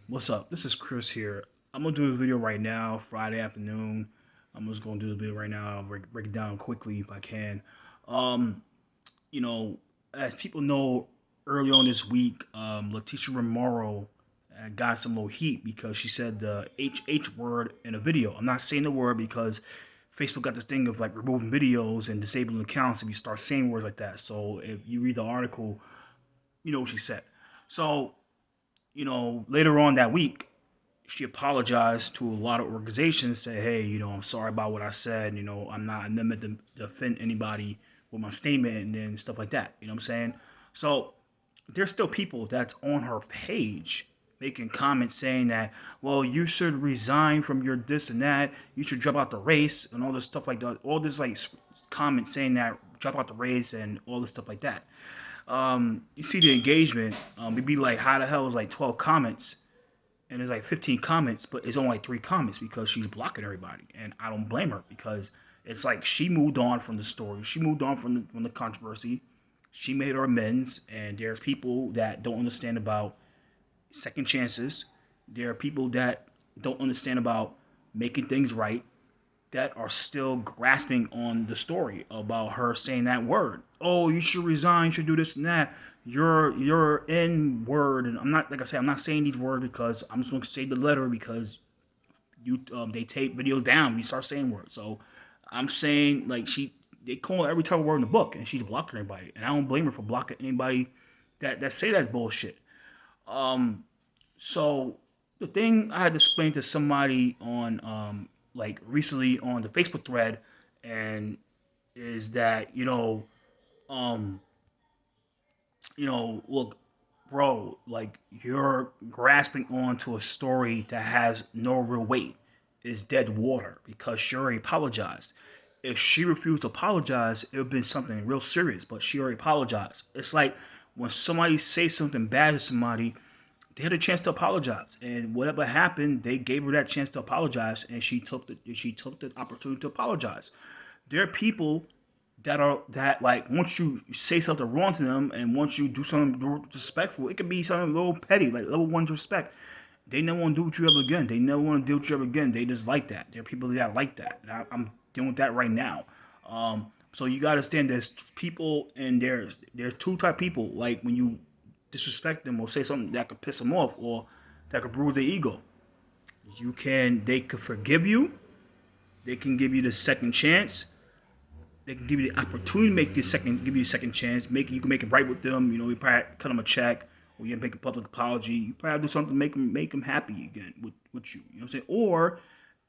What's up? This is Chris here. I'm gonna do a video right now, Friday afternoon. I'm just gonna do the video right now. I'll break it down quickly if I can. Um, you know, as people know, early on this week, Leticia Romero got some little heat because she said the HH word in a video. I'm not saying the word because Facebook got this thing of like removing videos and disabling accounts if you start saying words like that. So if you read the article, you know what she said. So later on that week, she apologized to a lot of organizations, say, hey, I'm sorry about what I said. I never meant to offend anybody with my statement and then stuff like that. You know what I'm saying? So there's still people that's on her page making comments saying that, well, you should resign from your this and that. You should drop out the race and all this stuff like that. All this like comments saying that drop out the race and all this stuff like that. You see the engagement. It'd be like, how the hell is like 12 comments and there's like 15 comments, but it's only like 3 comments because she's blocking everybody, and I don't blame her because it's like she moved on from the story, she moved on from the controversy, she made her amends, and there's people that don't understand about second chances. There are people that don't understand about making things right that are still grasping on the story about her saying that word. Oh, you should resign, you should do this and that. You're in word, and I'm not, like I said, I'm not saying these words because I'm just going to say the letter because you they take videos down. You start saying words, so I'm saying like they call every type of word in the book, and she's blocking everybody, and I don't blame her for blocking anybody that say that's bullshit. So the thing I had to explain to somebody on like recently on the Facebook thread, and is that um look, bro, like you're grasping onto a story that has no real weight, is dead water because she already apologized. If she refused to apologize, it would have been something real serious, but she already apologized. It's like when somebody says something bad to somebody, they had a chance to apologize, and whatever happened, they gave her that chance to apologize, and she took the opportunity to apologize. There are people that like once you say something wrong to them, and once you do something disrespectful, it could be something a little petty, like level one disrespect. They never want to do with you ever again. They never want to deal with you ever again. They just like that. There are people that like that. And I'm dealing with that right now. So you gotta understand there's people, and there's two type of people. Like when you disrespect them or say something that could piss them off or that could bruise their ego. They could forgive you. They can give you the second chance. They can give you the opportunity to give you a second chance. You can make it right with them. You probably cut them a check, or you make a public apology. You probably do something to make them happy again with you. You know what I'm saying?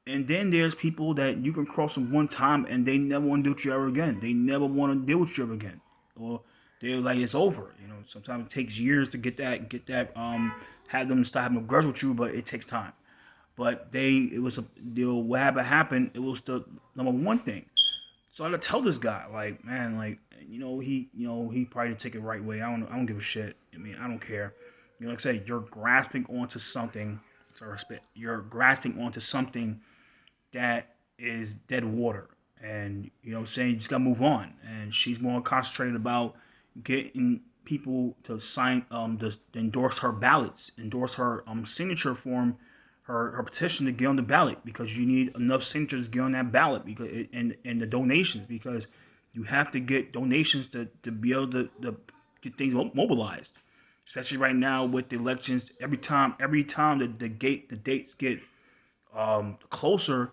And then there's people that you can cross them one time and they never want to deal with you ever again. They never want to deal with you ever again, or they're like it's over. Sometimes it takes years to have them stop having a grudge with you, but it takes time. But what happened. It was the number one thing. So I had to tell this guy, like, man, like, he probably didn't take it the right way. I don't give a shit. I mean, I don't care. Like I said, you're grasping onto something. Sorry, spit. You're grasping onto something that is dead water, and saying you just gotta move on. And she's more concentrated about getting people to sign, to endorse her ballots, endorse her signature form, her petition to get on the ballot, because you need enough signatures to get on that ballot, because and the donations, because you have to get donations to be able to get things mobilized, especially right now with the elections. Every time the dates get closer,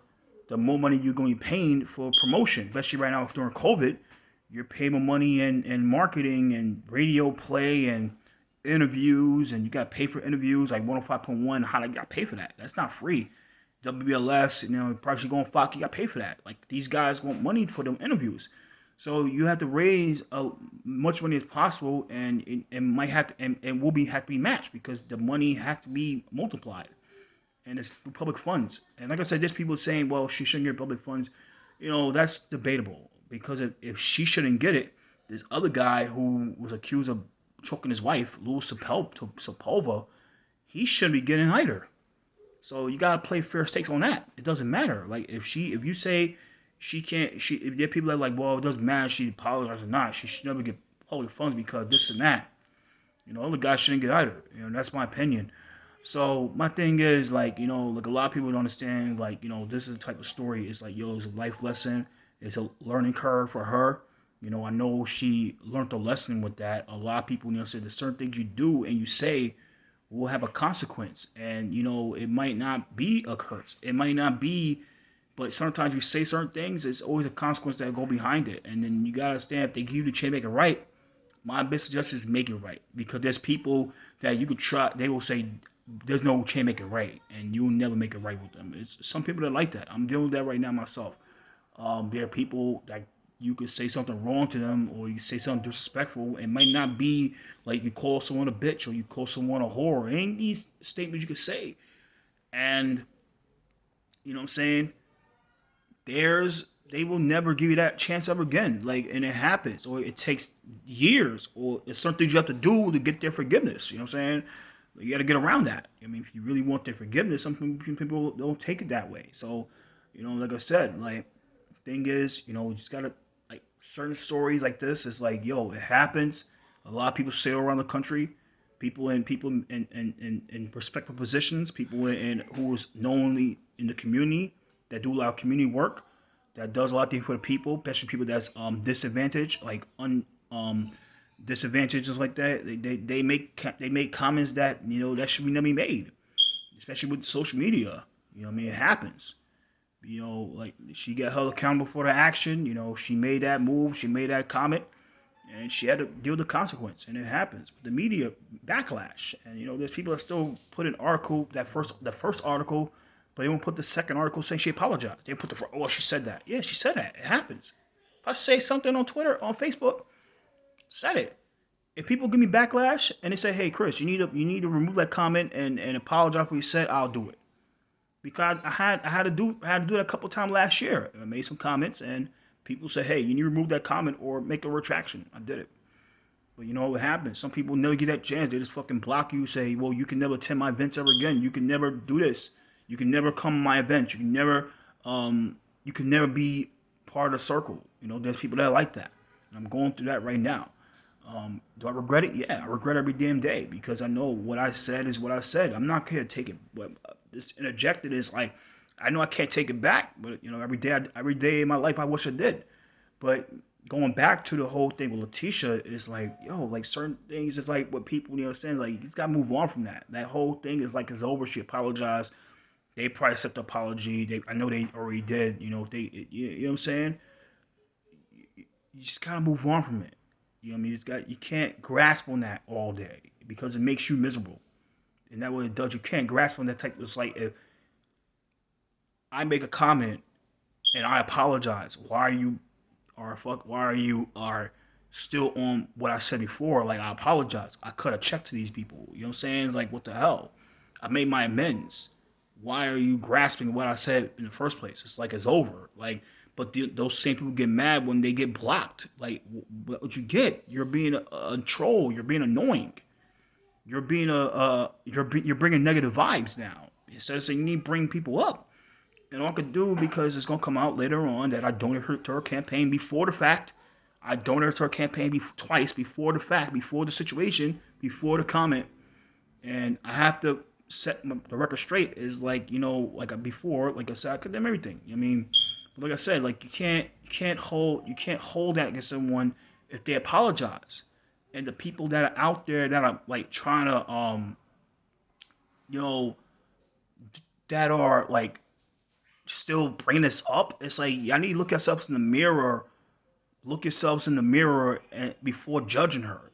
the more money you're going to be paying for promotion, especially right now during COVID. You're paying more money in marketing and radio play and interviews, and you got to pay for interviews like 105.1. How do you got to pay for that? That's not free. WBLS, probably going Fox, you got to pay for that. Like, these guys want money for them interviews. So you have to raise as much money as possible, and it might have to, and will be have to be matched, because the money has to be multiplied, and it's public funds. And like I said, there's people saying, well, she shouldn't get public funds. That's debatable, because if she shouldn't get it, this other guy who was accused of choking his wife, Louis Sepulva, he shouldn't be getting either. So you gotta play fair stakes on that. It doesn't matter. Like, if you say she can't, if there are people that are like, well, it doesn't matter, she apologized or not, she should never get public funds because this and that. Other guys shouldn't get either. That's my opinion. So my thing is like, like a lot of people don't understand, like, this is the type of story. It's like, yo, it's a life lesson. It's a learning curve for her. I know she learned a lesson with that. A lot of people, say there's certain things you do and you say will have a consequence. And, it might not be a curse. It might not be, but sometimes you say certain things, it's always a consequence that go behind it. And then you gotta understand, if they give you the chance to make it right, my best suggestion is make it right, because there's people that you could try. They will say there's no chance to make it right, and you'll never make it right with them. It's some people that like that. I'm dealing with that right now myself. There are people that you could say something wrong to them, or you say something disrespectful. It might not be like you call someone a bitch or you call someone a whore. Ain't these statements you could say, and you know what I'm saying? They will never give you that chance ever again. Like, and it happens, or it takes years, or it's something you have to do to get their forgiveness. You know what I'm saying? You got to get around that. I mean, if you really want their forgiveness, some people don't take it that way. So, like I said, like, thing is, you just gotta, like, certain stories like this is like, yo, it happens. A lot of people sail around the country. People in respectful positions, people in who is knowingly in the community, that do a lot of community work, that does a lot of things for the people, especially people that's disadvantaged, like disadvantages like that. They make comments that that should be never be made, especially with social media. I mean, it happens. Like, she got held accountable for the action. She made that move, she made that comment, and she had to deal with the consequence. And it happens. The media backlash, and there's people that still put an article, the first article, but they won't put the second article saying she apologized. They put well, she said that. Yeah, she said that. It happens. If I say something on Twitter, on Facebook, said it. If people give me backlash and they say, "Hey, Chris, you need to remove that comment and apologize for what you said," I'll do it, because I had to do that a couple of times last year. I made some comments and people said, "Hey, you need to remove that comment or make a retraction." I did it. But you know what happens? Some people never get that chance. They just fucking block you. Say, "Well, you can never attend my events ever again. You can never do this. You can never come to my events. You can never be part of the circle." There's people that are like that, and I'm going through that right now. Do I regret it? Yeah, I regret every damn day, because I know what I said is what I said. I'm not gonna take it. But this interjected is like, I know I can't take it back, but every day in my life, I wish I did. But going back to the whole thing with Letitia is like, yo, like, certain things is like what people, saying, like, you just gotta move on from that. That whole thing is like, it's over. She apologized. They probably accept the apology. I know they already did. You know what I'm saying? You just gotta move on from it. You know what I mean? You can't grasp on that all day, because it makes you miserable. And that what it does. You can't grasp on that type. It's like, if I make a comment and I apologize, why are you are still on what I said before? Like, I apologize. I cut a check to these people. You know what I'm saying? It's like, what the hell? I made my amends. Why are you grasping what I said in the first place? It's like, it's over. Like, but those same people get mad when they get blocked. Like, what you get? You're being a troll. You're being annoying. You're bringing negative vibes now. Instead of saying you need to bring people up. And all I could do, because it's gonna come out later on that I donated to her campaign before the fact. I donated to her campaign twice before the fact, before the situation, before the comment, and I have to set the record straight. Is like, like before, like I said, I condemn everything. I mean, but like I said, like, you can't hold that against someone if they apologize. And the people that are out there that are like trying to you know that are like still bringing this up, it's like, y'all need to look yourselves in the mirror. Look yourselves in the mirror and before judging her.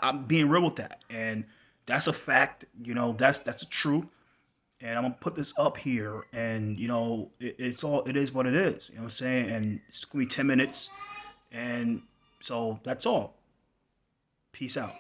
I'm being real with that, and that's a fact. That's a truth. And I'm gonna put this up here, and it is what it is. You know what I'm saying? And it's gonna be 10 minutes, and so that's all. Peace out.